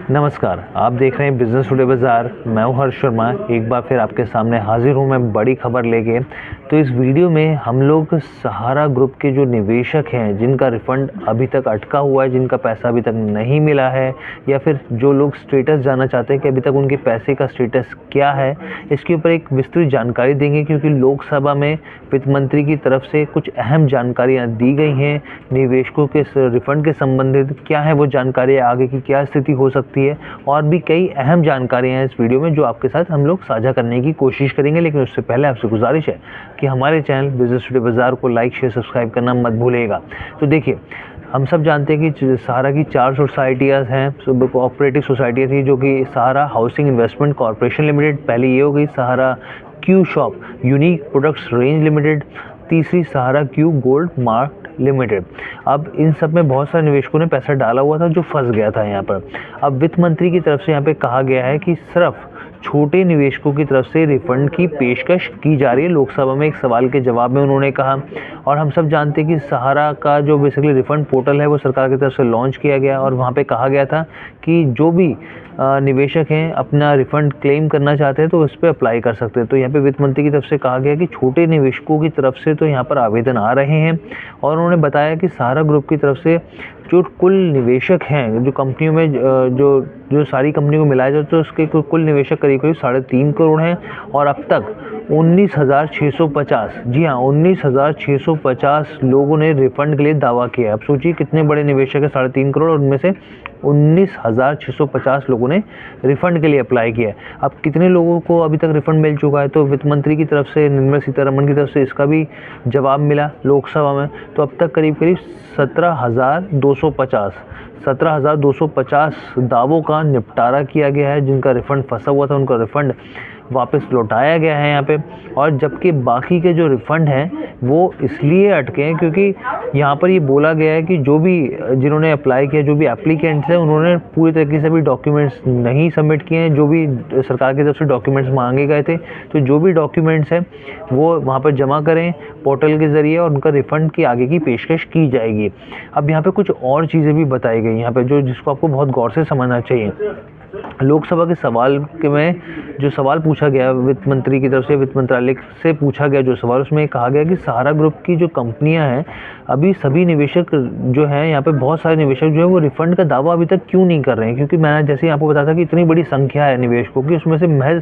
नमस्कार, आप देख रहे हैं बिज़नेस टुडे बाज़ार। मैं हूं हर्ष शर्मा, एक बार फिर आपके सामने हाज़िर हूं मैं बड़ी खबर लेके। तो इस वीडियो में हम लोग सहारा ग्रुप के जो निवेशक हैं, जिनका रिफ़ंड अभी तक अटका हुआ है, जिनका पैसा अभी तक नहीं मिला है, या फिर जो लोग स्टेटस जानना चाहते हैं कि अभी तक उनके पैसे का स्टेटस क्या है, इसके ऊपर एक विस्तृत जानकारी देंगे। क्योंकि लोकसभा में वित्त मंत्री की तरफ से कुछ अहम जानकारियाँ दी गई हैं निवेशकों के रिफ़ंड के संबंधित। क्या है वो जानकारी, आगे की क्या स्थिति हो सकती है, और भी कई अहम जानकारियाँ हैं इस वीडियो में जो आपके साथ हम लोग साझा करने की कोशिश करेंगे। लेकिन उससे पहले आपसे गुजारिश है कि हमारे चैनल बिज़नेस टुडे बाज़ार को लाइक, शेयर, सब्सक्राइब करना मत भूलिएगा। तो देखिए, हम सब जानते हैं कि सहारा की 4 सोसाइटियाँ हैं, कोऑपरेटिव सोसाइटियाँ थी, जो कि Sahara housing investment corporation limited, पहले ये हो गई Sahara Q shop unique products range limited, तीसरी Sahara Q gold mart limited. अब इन सब में बहुत सारे निवेशकों ने पैसा डाला हुआ था जो फंस गया था यहाँ पर। अब वित्त मंत्री की तरफ से यहाँ पे कहा गया है कि सिर्फ छोटे निवेशकों की तरफ से रिफंड की पेशकश की जा रही है। लोकसभा में एक सवाल के जवाब में उन्होंने कहा। और हम सब जानते हैं कि सहारा का जो बेसिकली रिफंड पोर्टल है वो सरकार की तरफ से लॉन्च किया गया, और वहाँ पे कहा गया था कि जो भी निवेशक हैं अपना रिफंड क्लेम करना चाहते हैं तो उस पर अप्लाई कर सकते हैं। तो यहाँ पे वित्त मंत्री की तरफ से कहा गया कि छोटे निवेशकों की तरफ से तो यहाँ पर आवेदन आ रहे हैं। और उन्होंने बताया कि सहारा ग्रुप की तरफ से जो कुल निवेशक हैं, जो कंपनियों में जो सारी कंपनियों को मिलाया जाए तो उसके कुल निवेशक करीब 3.5 करोड़ हैं। और अब तक 19,650, जी हाँ 19,650 लोगों ने रिफंड के लिए दावा किया। अब सोचिए कितने बड़े निवेशक है, 3.5 करोड़, और उनमें से 19,650 लोगों ने रिफंड के लिए अप्लाई किया है। अब कितने लोगों को अभी तक रिफंड मिल चुका है, तो वित्त मंत्री की तरफ से, निर्मला सीतारमण की तरफ से इसका भी जवाब मिला लोकसभा में। तो अब तक करीब 17,250 दावों का निपटारा किया गया है। जिनका रिफंड फंसा हुआ था उनका रिफंड वापस लौटाया गया है यहाँ पे। और जबकि बाकी के जो रिफ़ंड हैं वो इसलिए अटके हैं क्योंकि यहाँ पर ये बोला गया है कि जो भी जिन्होंने अप्लाई किया, जो भी एप्लीकेंट्स हैं, उन्होंने पूरी तरीके से भी डॉक्यूमेंट्स नहीं सबमिट किए हैं। जो भी सरकार की तरफ से डॉक्यूमेंट्स मांगे गए थे, तो जो भी डॉक्यूमेंट्स हैं वो वहाँ पर जमा करें पोर्टल के ज़रिए, और उनका रिफ़ंड की आगे की पेशकश की जाएगी। अब यहाँ पर कुछ और चीज़ें भी बताई गई यहाँ पर जिसको आपको बहुत गौर से समझना चाहिए। लोकसभा के सवाल में जो सवाल पूछा गया वित्त मंत्री की तरफ से, वित्त मंत्रालय से पूछा गया जो सवाल, उसमें कहा गया कि सहारा ग्रुप की जो कंपनियां हैं, अभी सभी निवेशक जो हैं यहाँ पे, बहुत सारे निवेशक जो है वो रिफंड का दावा अभी तक क्यों नहीं कर रहे हैं। क्योंकि मैंने जैसे आपको बताया था कि इतनी बड़ी संख्या है निवेशकों की, उसमें से महज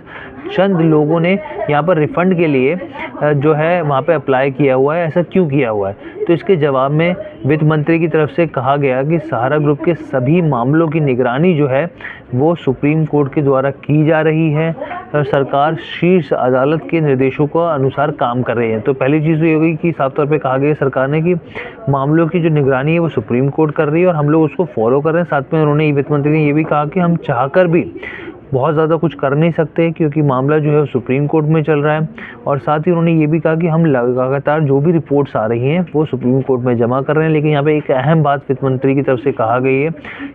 चंद लोगों ने यहाँ पर रिफंड के लिए जो है वहाँ पर अप्लाई किया हुआ है। ऐसा क्यों किया हुआ है? तो इसके जवाब में वित्त मंत्री की तरफ से कहा गया कि सहारा ग्रुप के सभी मामलों की निगरानी जो है वो सुप्रीम कोर्ट के द्वारा की जा रही है, और सरकार शीर्ष अदालत के निर्देशों को अनुसार काम कर रही है। तो पहली चीज़ तो ये होगी कि साफ तौर पे कहा गया सरकार ने कि मामलों की जो निगरानी है वो सुप्रीम कोर्ट कर रही है और हम लोग उसको फॉलो कर रहे हैं। साथ में उन्होंने, वित्त मंत्री ने ये भी कहा कि हम चाहकर भी बहुत ज़्यादा कुछ कर नहीं सकते क्योंकि मामला जो है सुप्रीम कोर्ट में चल रहा है। और साथ ही उन्होंने ये भी कहा कि हम लगातार जो भी रिपोर्ट्स आ रही हैं वो सुप्रीम कोर्ट में जमा कर रहे हैं। लेकिन यहाँ पे एक अहम बात वित्त मंत्री की तरफ से कहा गई है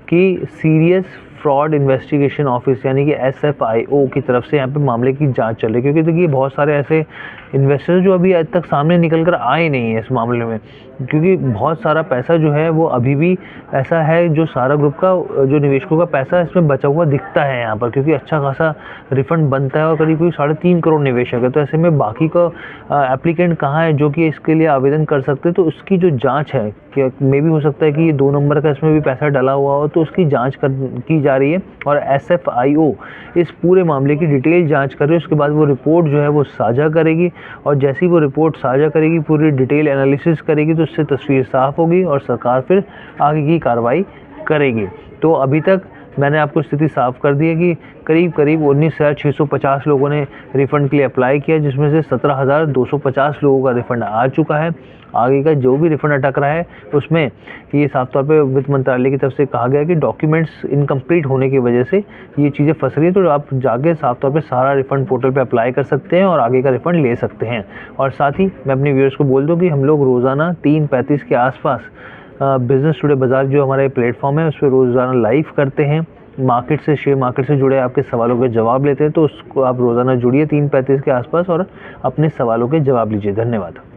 कि सीरियस फ्रॉड इन्वेस्टिगेशन ऑफिस यानी कि SFIO की तरफ से यहाँ पे मामले की जांच चल रही है। क्योंकि देखिए बहुत सारे ऐसे इन्वेस्टर्स जो अभी आज तक सामने निकल कर आए नहीं है इस मामले में, क्योंकि बहुत सारा पैसा जो है वो अभी भी ऐसा है जो सहारा ग्रुप का जो निवेशकों का पैसा इसमें बचा हुआ दिखता है यहाँ पर, क्योंकि अच्छा खासा रिफंड बनता है और करीब 3.5 करोड़ निवेशक है। तो ऐसे में बाकी का एप्लीकेंट कहाँ है जो कि इसके लिए आवेदन कर सकते हैं। तो उसकी जो जाँच है, कि मे भी हो सकता है कि ये 2 नंबर का इसमें भी पैसा डला हुआ हो, तो उसकी जाँच की जा रही है। और SFIO इस पूरे मामले की डिटेल जांच कर रही है। उसके बाद वो रिपोर्ट जो है वो साझा करेगी, और जैसी वो रिपोर्ट साझा करेगी, पूरी डिटेल एनालिसिस करेगी, तो उससे तस्वीर साफ होगी और सरकार फिर आगे की कार्रवाई करेगी। तो अभी तक मैंने आपको स्थिति साफ कर दी है कि करीब 19,650 लोगों ने रिफ़ंड के लिए अप्लाई किया, जिसमें से 17,250 लोगों का रिफ़ंड आ चुका है। आगे का जो भी रिफ़ंड अटक रहा है उसमें ये साफ तौर पे वित्त मंत्रालय की तरफ से कहा गया कि डॉक्यूमेंट्स इनकम्प्लीट होने की वजह से ये चीज़ें फंस रही है। तो आप जाके साफ तौर पे सारा रिफ़ंड पोर्टल पे अप्लाई कर सकते हैं और आगे का रिफ़ंड ले सकते हैं। और साथ ही मैं अपने व्यूअर्स को बोल दूँ कि हम लोग रोज़ाना 3:35 के आसपास बिज़नेस टुडे बाज़ार जो हमारा प्लेटफॉर्म है उस पर रोज़ाना लाइव करते हैं। मार्केट से, शेयर मार्केट से जुड़े आपके सवालों के जवाब लेते हैं। तो उसको आप रोज़ाना जुड़िए 3:35 के आसपास और अपने सवालों के जवाब लीजिए। धन्यवाद।